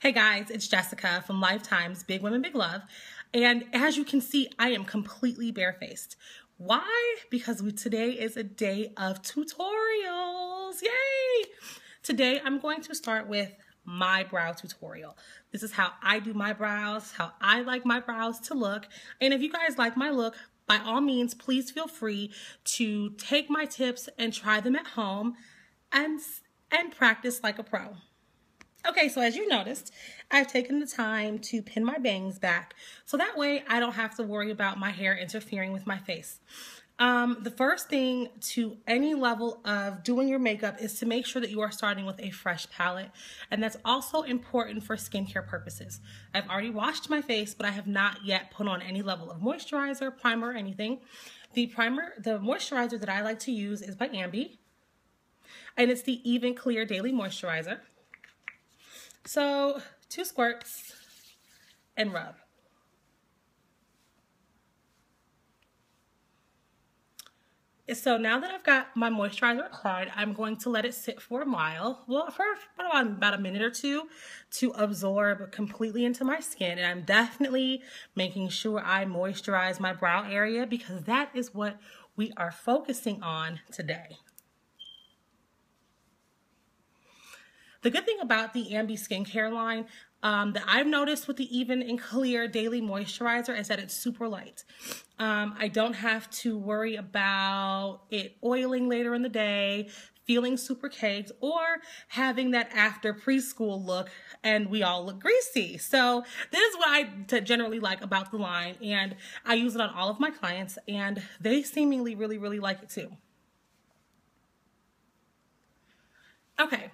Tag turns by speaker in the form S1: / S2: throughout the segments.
S1: Hey guys, it's Jessica from Lifetime's Big Women Big Love. And as you can see, I am completely barefaced. Why? Because today is a day of tutorials. Yay! Today I'm going to start with my brow tutorial. This is how I do my brows, how I like my brows to look. And if you guys like my look, by all means, please feel free to take my tips and try them at home and practice like a pro. Okay, so as you noticed, I've taken the time to pin my bangs back so that way I don't have to worry about my hair interfering with my face. The first thing to any level of doing your makeup is to make sure that you are starting with a fresh palette, and that's also important for skincare purposes. I've already washed my face, but I have not yet put on any level of moisturizer, primer, or anything. The moisturizer that I like to use is by Eyebrow, and it's the Even Clear Daily Moisturizer. So 2 squirts and rub. So now that I've got my moisturizer applied, I'm going to let it sit for a while, well, for about a minute or two to absorb completely into my skin. And I'm definitely making sure I moisturize my brow area because that is what we are focusing on today. The good thing about the Eyebrow skincare line that I've noticed with the Even and Clear Daily Moisturizer is that it's super light. I don't have to worry about it oiling later in the day, feeling super caked, or having that after preschool look and we all look greasy. So this is what I generally like about the line, and I use it on all of my clients and they seemingly really like it too. Okay.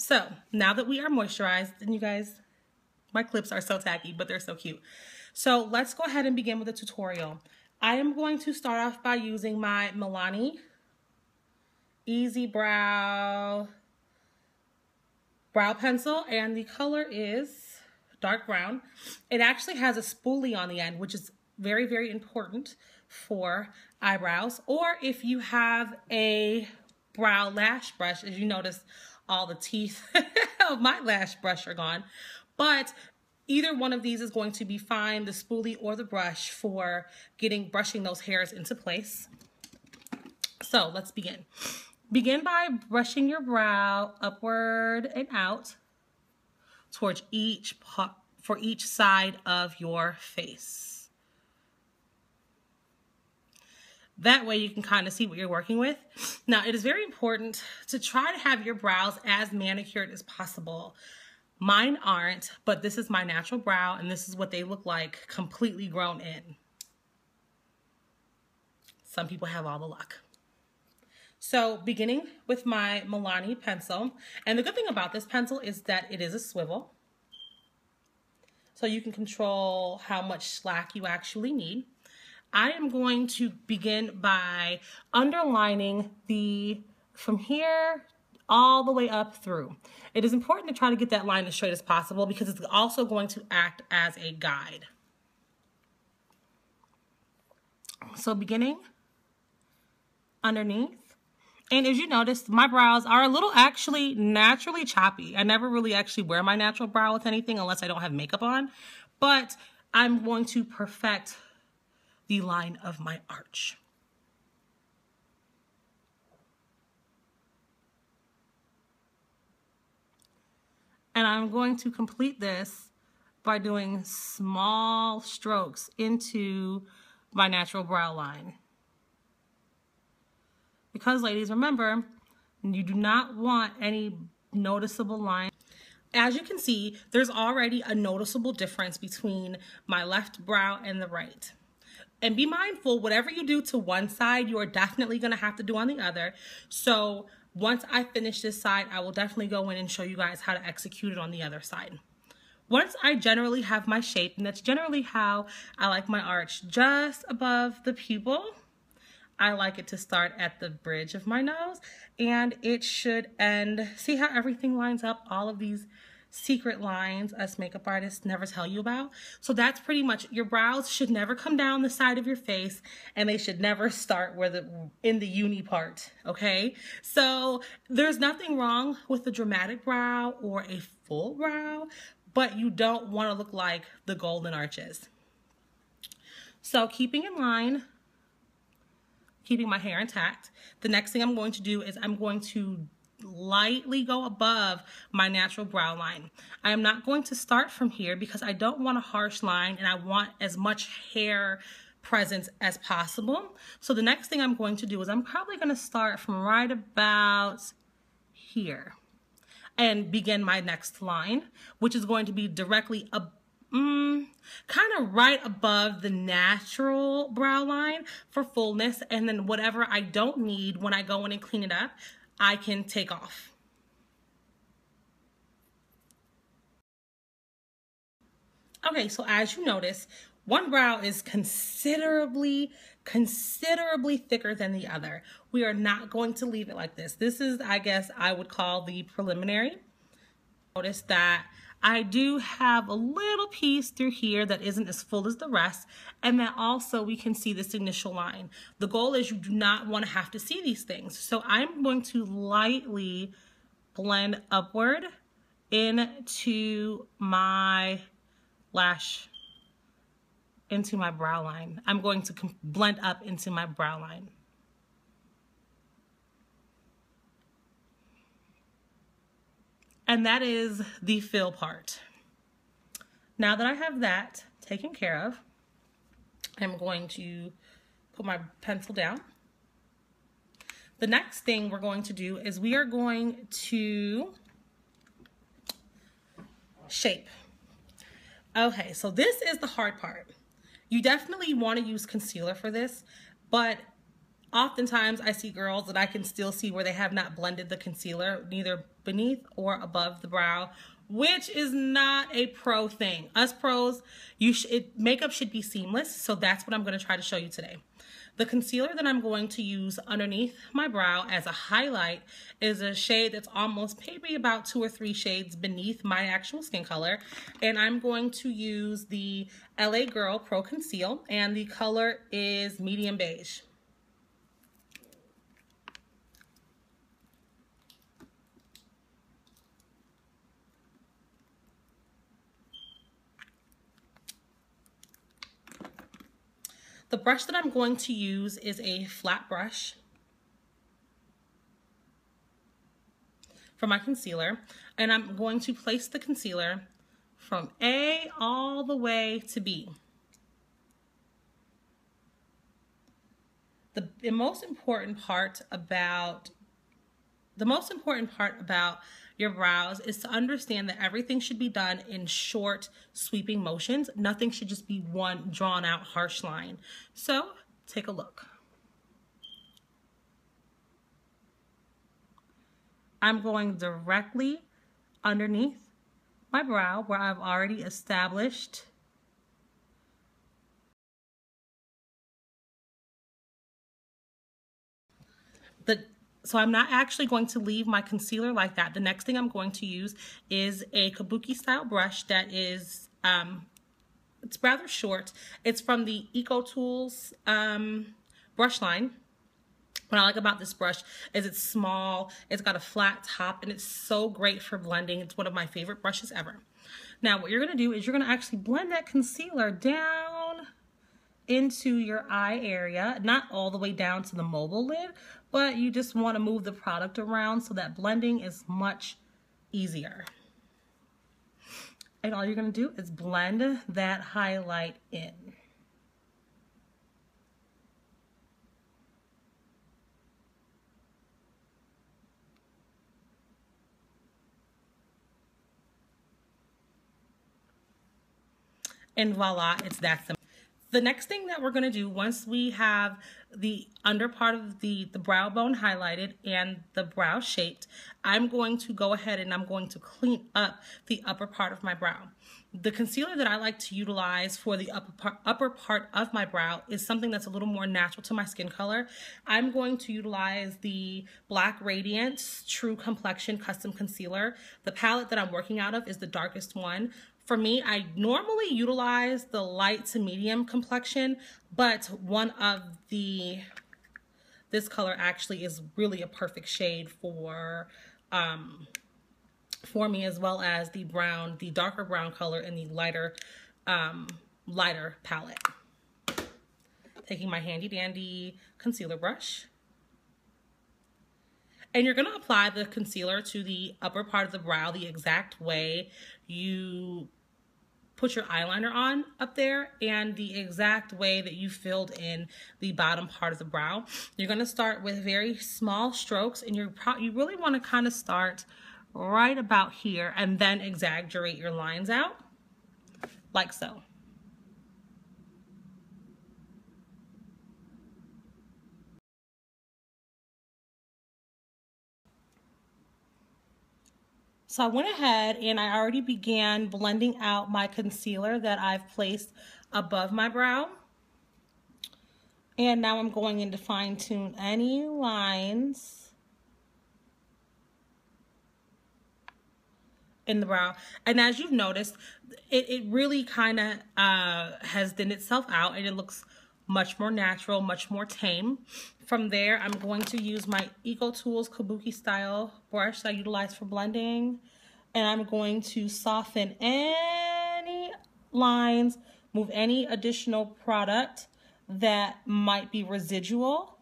S1: So now that we are moisturized, and you guys, my clips are so tacky, but they're so cute. So let's go ahead and begin with the tutorial. I am going to start off by using my Milani Easy Brow pencil, and the color is dark brown. It actually has a spoolie on the end, which is very important for eyebrows. Or if you have a brow lash brush, as you notice, all the teeth of my lash brush are gone, but either one of these is going to be fine, the spoolie or the brush, for brushing those hairs into place. So let's begin. Begin by brushing your brow upward and out towards for each side of your face. That way you can kind of see what you're working with. Now, it is very important to try to have your brows as manicured as possible. Mine aren't, but this is my natural brow, and this is what they look like completely grown in. Some people have all the luck. So beginning with my Milani pencil, and the good thing about this pencil is that it is a swivel. So you can control how much slack you actually need. I am going to begin by underlining from here all the way up through. It is important to try to get that line as straight as possible because it's also going to act as a guide. So beginning underneath. And as you notice, my brows are a little actually naturally choppy. I never really actually wear my natural brow with anything unless I don't have makeup on. But I'm going to perfect the line of my arch. And I'm going to complete this by doing small strokes into my natural brow line. Because, ladies, remember, you do not want any noticeable line. As you can see, there's already a noticeable difference between my left brow and the right. And be mindful, whatever you do to one side, you are definitely going to have to do on the other. So once I finish this side, I will definitely go in and show you guys how to execute it on the other side. Once I generally have my shape, and that's generally how I like my arch, just above the pupil, I like it to start at the bridge of my nose, and it should end. See how everything lines up? All of these secret lines us makeup artists never tell you about. So that's pretty much, your brows should never come down the side of your face, and they should never start in the uni part, okay? So there's nothing wrong with a dramatic brow or a full brow, but you don't want to look like the golden arches. So keeping in line, keeping my hair intact, the next thing I'm going to do is I'm going to lightly go above my natural brow line. I am not going to start from here because I don't want a harsh line and I want as much hair presence as possible. So the next thing I'm going to do is I'm probably going to start from right about here and begin my next line, which is going to be directly kind of right above the natural brow line for fullness, and then whatever I don't need when I go in and clean it up, I can take off. Okay, so as you notice, one brow is considerably thicker than the other. We are not going to leave it like this. This is, I guess, I would call the preliminary. Notice that I do have a little piece through here that isn't as full as the rest, and then also we can see this initial line. The goal is you do not want to have to see these things. So I'm going to lightly blend upward into my lash, into my brow line. I'm going to blend up into my brow line. And that is the fill part. Now that I have that taken care of, I'm going to put my pencil down. The next thing we're going to do is we are going to shape. Okay, so this is the hard part. You definitely want to use concealer for this, but oftentimes I see girls that I can still see where they have not blended the concealer, neither beneath or above the brow, which is not a pro thing. Us pros, makeup should be seamless, so that's what I'm going to try to show you today. The concealer that I'm going to use underneath my brow as a highlight is a shade that's almost maybe about 2 or 3 shades beneath my actual skin color. And I'm going to use the LA Girl Pro Conceal, and the color is medium beige. The brush that I'm going to use is a flat brush for my concealer, and I'm going to place the concealer from A all the way to B. The most important part about your brows is to understand that everything should be done in short, sweeping motions. Nothing should just be one drawn out harsh line. So take a look. I'm going directly underneath my brow where I've already established so I'm not actually going to leave my concealer like that. The next thing I'm going to use is a kabuki style brush that is, it's rather short. It's from the Eco Tools brush line. What I like about this brush is it's small, it's got a flat top, and it's so great for blending. It's one of my favorite brushes ever. Now what you're gonna do is you're gonna actually blend that concealer down into your eye area, not all the way down to the mobile lid, but you just want to move the product around so that blending is much easier. And all you're going to do is blend that highlight in. And voila, it's that simple. The next thing that we're going to do once we have the under part of the brow bone highlighted and the brow shaped, I'm going to go ahead and I'm going to clean up the upper part of my brow. The concealer that I like to utilize for the upper part of my brow is something that's a little more natural to my skin color. I'm going to utilize the Black Radiance True Complexion Custom Concealer. The palette that I'm working out of is the darkest one. For me, I normally utilize the light to medium complexion, but this color actually is really a perfect shade for for me, as well as the brown, the darker brown color in the lighter, lighter palette. Taking my handy dandy concealer brush. And you're gonna apply the concealer to the upper part of the brow the exact way you put your eyeliner on up there, and the exact way that you filled in the bottom part of the brow. You're gonna start with very small strokes, and you really wanna kind of start right about here and then exaggerate your lines out, like so. So I went ahead and I already began blending out my concealer that I've placed above my brow. And now I'm going in to fine tune any lines in the brow. And as you've noticed, it really kind of has thinned itself out, and it looks much more natural, much more tame. From there, I'm going to use my Eco Tools Kabuki style brush that I utilize for blending, and I'm going to soften any lines, move any additional product that might be residual.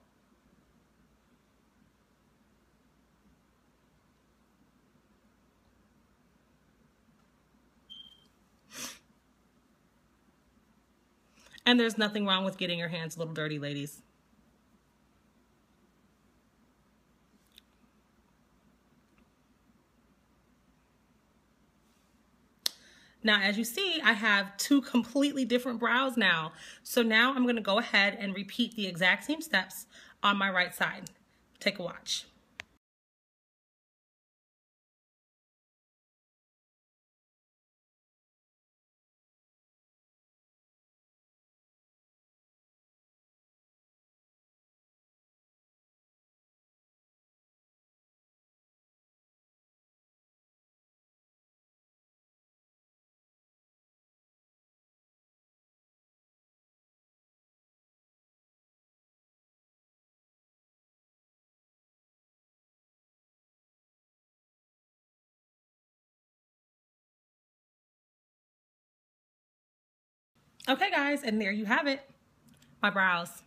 S1: And there's nothing wrong with getting your hands a little dirty, ladies. Now, as you see, I have two completely different brows now. So now I'm gonna go ahead and repeat the exact same steps on my right side. Take a watch. Okay, guys, and there you have it, my brows.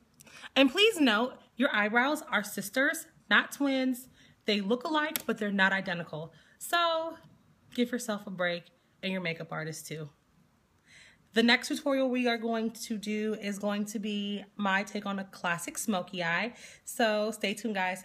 S1: And please note, your eyebrows are sisters, not twins. They look alike, but they're not identical. So give yourself a break, and your makeup artist too. The next tutorial we are going to do is going to be my take on a classic smoky eye. So stay tuned, guys.